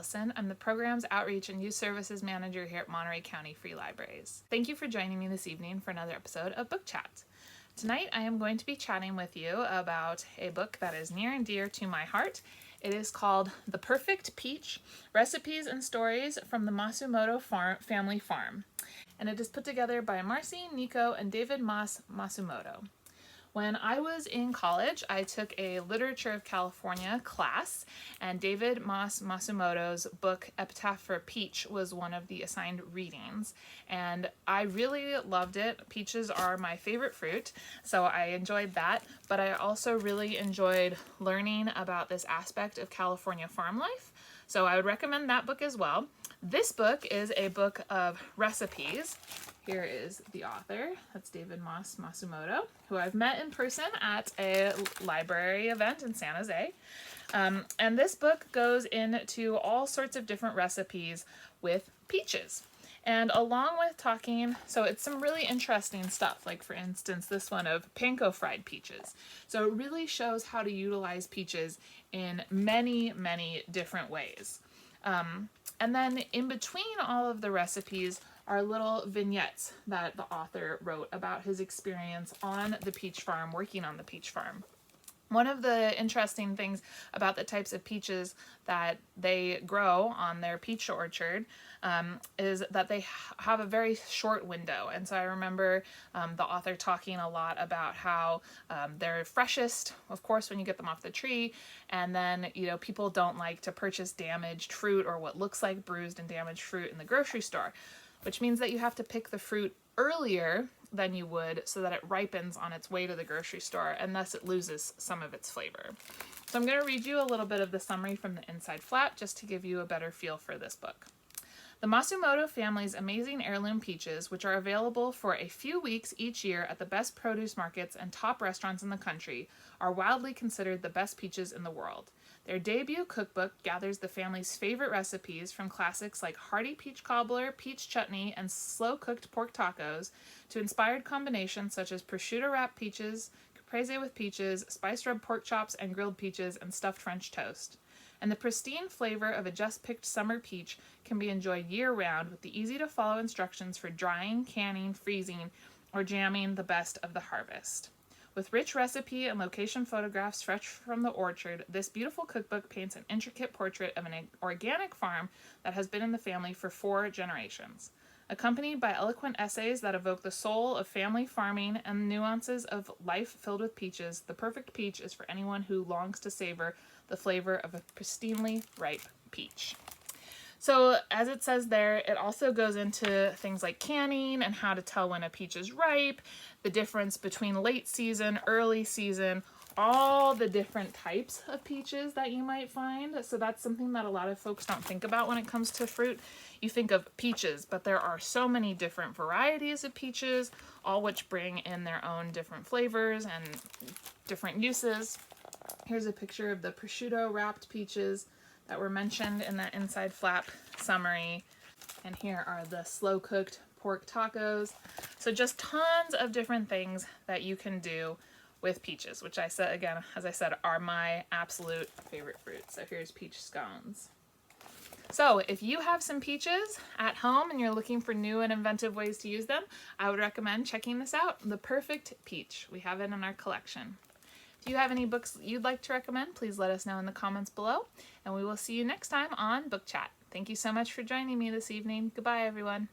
Alison. I'm the Programs Outreach and Youth Services Manager here at Monterey County Free Libraries. Thank you for joining me this evening for another episode of Book Chat. Tonight I am going to be chatting with you about a book that is near and dear to my heart. It is called The Perfect Peach, Recipes and Stories from the Masumoto Family Farm. And it is put together by Marcy, Nico, and David Mas Masumoto. When I was in college, I took a Literature of California class, and David Mas Masumoto's book, Epitaph for a Peach, was one of the assigned readings. And I really loved it. Peaches are my favorite fruit, so I enjoyed that. But I also really enjoyed learning about this aspect of California farm life. So I would recommend that book as well. This book is a book of recipes. Here is the author, that's David Mas Masumoto, who I've met in person at a library event in San Jose. And this book goes into all sorts of different recipes with peaches. And along with talking, so it's some really interesting stuff, like for instance, this one of panko fried peaches. So it really shows how to utilize peaches in many, many different ways. And then in between all of the recipes are little vignettes that the author wrote about his experience on the peach farm, working on the peach farm. One of the interesting things about the types of peaches that they grow on their peach orchard is that they have a very short window. And so I remember the author talking a lot about how they're freshest, of course, when you get them off the tree. And then, people don't like to purchase damaged fruit or what looks like bruised and damaged fruit in the grocery store, which means that you have to pick the fruit earlier than you would so that it ripens on its way to the grocery store, and thus it loses some of its flavor. So I'm going to read you a little bit of the summary from the inside flap just to give you a better feel for this book. The Masumoto family's amazing heirloom peaches, which are available for a few weeks each year at the best produce markets and top restaurants in the country, are wildly considered the best peaches in the world. Their debut cookbook gathers the family's favorite recipes from classics like hearty peach cobbler, peach chutney, and slow-cooked pork tacos to inspired combinations such as prosciutto-wrapped peaches, caprese with peaches, spice-rubbed pork chops and grilled peaches, and stuffed French toast. And the pristine flavor of a just-picked summer peach can be enjoyed year-round with the easy-to-follow instructions for drying, canning, freezing, or jamming the best of the harvest. With rich recipe and location photographs fresh from the orchard, this beautiful cookbook paints an intricate portrait of an organic farm that has been in the family for 4 generations. Accompanied by eloquent essays that evoke the soul of family farming and nuances of life filled with peaches, The Perfect Peach is for anyone who longs to savor the flavor of a pristinely ripe peach. So as it says there, it also goes into things like canning and how to tell when a peach is ripe, the difference between late season, early season, all the different types of peaches that you might find. So that's something that a lot of folks don't think about when it comes to fruit. You think of peaches, but there are so many different varieties of peaches, all which bring in their own different flavors and different uses. Here's a picture of the prosciutto wrapped peaches that were mentioned in that inside flap summary. And here are the slow cooked pork tacos. So just tons of different things that you can do with peaches, which I said, again, as I said, are my absolute favorite fruit. So here's peach scones. So if you have some peaches at home and you're looking for new and inventive ways to use them, I would recommend checking this out, The Perfect Peach. We have it in our collection. If you have any books you'd like to recommend, please let us know in the comments below, and we will see you next time on Book Chat. Thank you so much for joining me this evening. Goodbye, everyone.